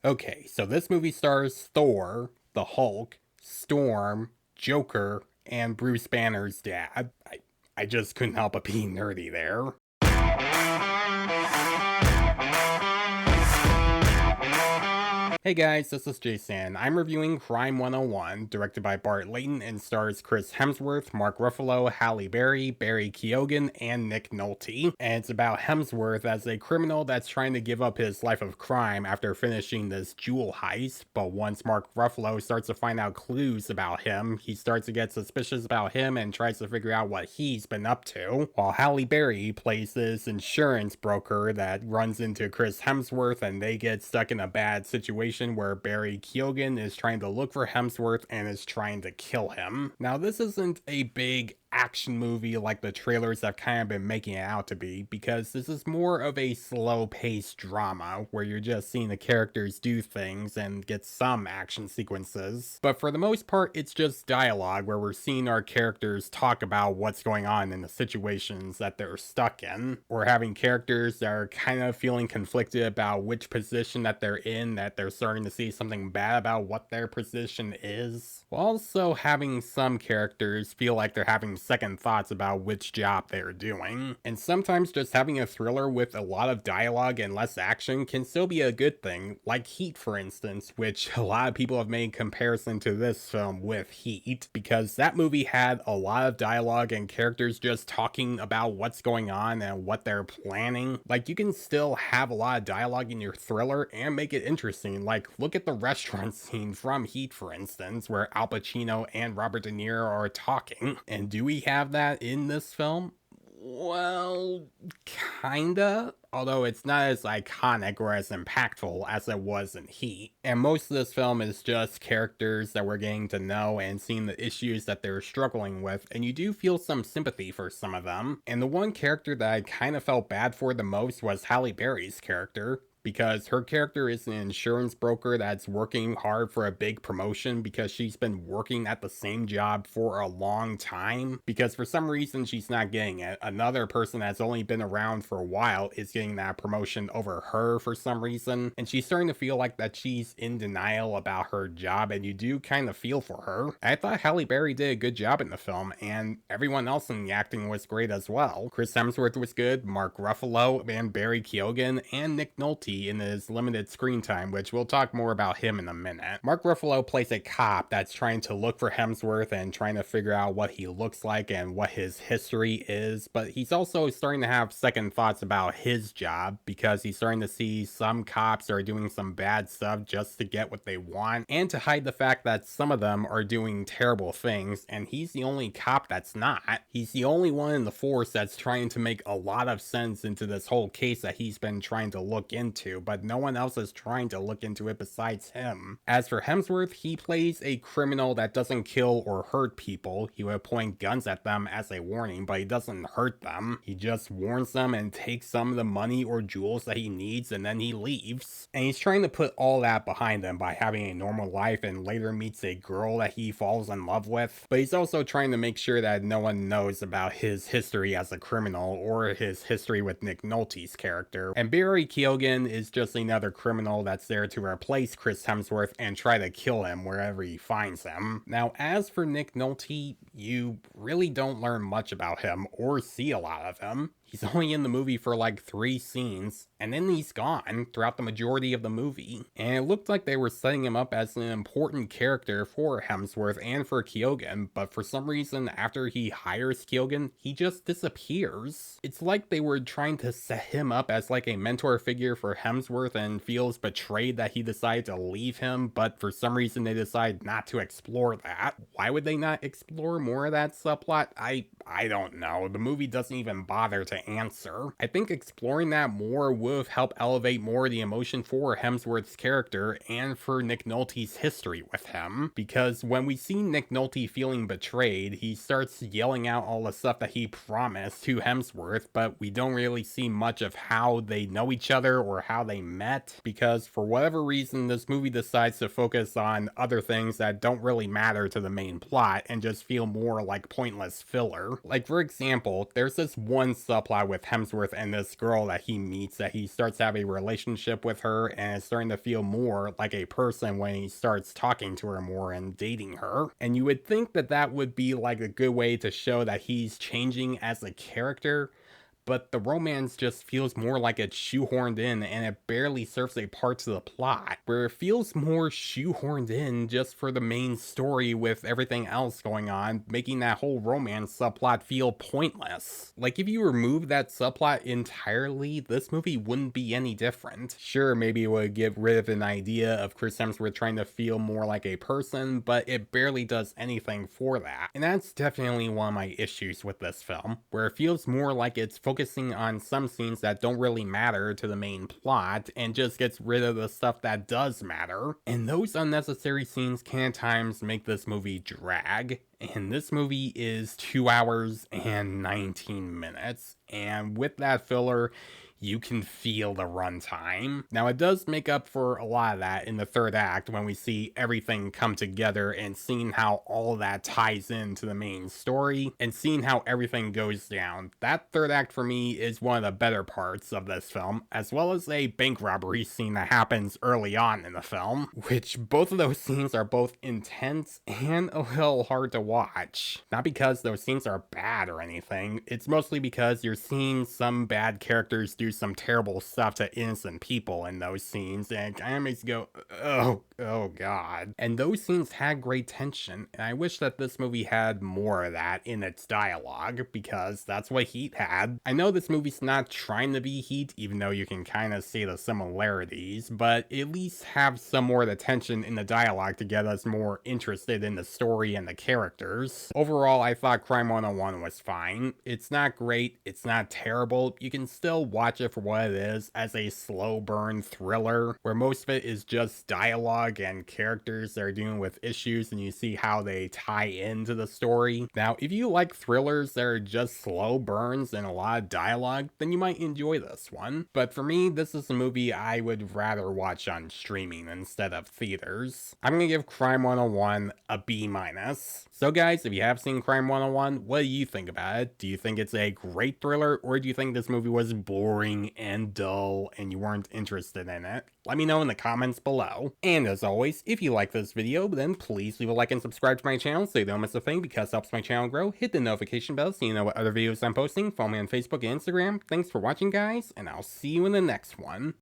Okay, so this movie stars Thor, the Hulk, Storm, Joker, and Bruce Banner's dad. I just couldn't help but being nerdy there. Hey guys, this is Jason. I'm reviewing Crime 101, directed by Layton and stars Chris Hemsworth, Mark Ruffalo, Halle Berry, Barry Keogan, and Nick Nolte. And it's about Hemsworth as a criminal that's trying to give up his life of crime after finishing this jewel heist. But once Mark Ruffalo starts to find out clues about him, he starts to get suspicious about him and tries to figure out what he's been up to. While Halle Berry plays this insurance broker that runs into Chris Hemsworth and they get stuck in a bad situation where Barry Keogan is trying to look for Hemsworth and is trying to kill him. Now, this isn't a big action movie like the trailers have kind of been making it out to be, because this is more of a slow-paced drama where you're just seeing the characters do things and get some action sequences. But for the most part, it's just dialogue where we're seeing our characters talk about what's going on in the situations that they're stuck in. We're having characters that are kind of feeling conflicted about which position that they're in, that they're starting to see something bad about what their position is, while also having some characters feel like they're having second thoughts about which job they're doing. And sometimes just having a thriller with a lot of dialogue and less action can still be a good thing, like Heat for instance, which a lot of people have made comparison to this film with Heat, because that movie had a lot of dialogue and characters just talking about what's going on and what they're planning. Like, you can still have a lot of dialogue in your thriller and make it interesting. Like, look at the restaurant scene from Heat for instance, where Al Pacino and Robert De Niro are talking. And do we have that in this film? Well, kinda. Although it's not as iconic or as impactful as it was in Heat. And most of this film is just characters that we're getting to know and seeing the issues that they're struggling with, and you do feel some sympathy for some of them. And the one character that I kind of felt bad for the most was Halle Berry's character, because her character is an insurance broker that's working hard for a big promotion because she's been working at the same job for a long time, because for some reason she's not getting it. Another person that's only been around for a while is getting that promotion over her for some reason, and she's starting to feel like that she's in denial about her job, and you do kind of feel for her. I thought Halle Berry did a good job in the film, and everyone else in the acting was great as well. Chris Hemsworth was good, Mark Ruffalo and Barry Keogan, and Nick Nolte in his limited screen time, which we'll talk more about him in a minute. Mark Ruffalo plays a cop that's trying to look for Hemsworth and trying to figure out what he looks like and what his history is, but he's also starting to have second thoughts about his job, because he's starting to see some cops are doing some bad stuff just to get what they want and to hide the fact that some of them are doing terrible things, and he's the only cop that's not. He's the only one in the force that's trying to make a lot of sense into this whole case that he's been trying to look into, but no one else is trying to look into it besides him. As for Hemsworth, he plays a criminal that doesn't kill or hurt people. He would point guns at them as a warning, but he doesn't hurt them. He just warns them and takes some of the money or jewels that he needs, and then he leaves. And he's trying to put all that behind him by having a normal life, and later meets a girl that he falls in love with. But he's also trying to make sure that no one knows about his history as a criminal or his history with Nick Nolte's character. And Barry Keogan is just another criminal that's there to replace Chris Hemsworth and try to kill him wherever he finds him. Now, as for Nick Nolte, you really don't learn much about him or see a lot of him. He's only in the movie for like 3 scenes, and then he's gone throughout the majority of the movie. And it looked like they were setting him up as an important character for Hemsworth and for Keogan, but for some reason, after he hires Keogan, he just disappears. It's like they were trying to set him up as like a mentor figure for Hemsworth and feels betrayed that he decided to leave him, but for some reason they decide not to explore that. Why would they not explore more of that subplot? I don't know. The movie doesn't even bother to answer. I think exploring that more would have helped elevate more of the emotion for Hemsworth's character and for Nick Nolte's history with him, because when we see Nick Nolte feeling betrayed, he starts yelling out all the stuff that he promised to Hemsworth, but we don't really see much of how they know each other or how they met, because for whatever reason this movie decides to focus on other things that don't really matter to the main plot and just feel more like pointless filler. Like, for example, there's this one subplot with Hemsworth and this girl that he meets that he starts to have a relationship with her and is starting to feel more like a person when he starts talking to her more and dating her. And you would think that that would be like a good way to show that he's changing as a character, but the romance just feels more like it's shoehorned in and it barely serves a part to the plot, where it feels more shoehorned in just for the main story with everything else going on, making that whole romance subplot feel pointless. Like, if you remove that subplot entirely, this movie wouldn't be any different. Sure, maybe it would get rid of an idea of Chris Hemsworth trying to feel more like a person, but it barely does anything for that. And that's definitely one of my issues with this film, where it feels more like it's focusing on some scenes that don't really matter to the main plot and just gets rid of the stuff that does matter. And those unnecessary scenes can at times make this movie drag. And this movie is 2 hours and 19 minutes. And with that filler, you can feel the runtime. Now, it does make up for a lot of that in the third act when we see everything come together and seeing how all that ties into the main story and seeing how everything goes down. That third act for me is one of the better parts of this film, as well as a bank robbery scene that happens early on in the film, which both of those scenes are both intense and a little hard to watch. Not because those scenes are bad or anything, it's mostly because you're seeing some bad characters do some terrible stuff to innocent people in those scenes, and it kind of makes you go, oh god. And those scenes had great tension, and I wish that this movie had more of that in its dialogue, because that's what Heat had. I know this movie's not trying to be Heat, even though you can kind of see the similarities, but at least have some more of the tension in the dialogue to get us more interested in the story and the characters. Overall, I thought Crime 101 was fine. It's not great, it's not terrible, you can still watch it for what it is, as a slow burn thriller, where most of it is just dialogue and characters that are dealing with issues and you see how they tie into the story. Now, if you like thrillers that are just slow burns and a lot of dialogue, then you might enjoy this one. But for me, this is a movie I would rather watch on streaming instead of theaters. I'm gonna give Crime 101 a B-. So guys, if you have seen Crime 101, what do you think about it? Do you think it's a great thriller, or do you think this movie was boring and dull and you weren't interested in it? Let me know in the comments below. And as always, if you like this video, then please leave a like and subscribe to my channel so you don't miss a thing, because it helps my channel grow. Hit the notification bell so you know what other videos I'm posting. Follow me on Facebook and Instagram. Thanks for watching, guys, and I'll see you in the next one.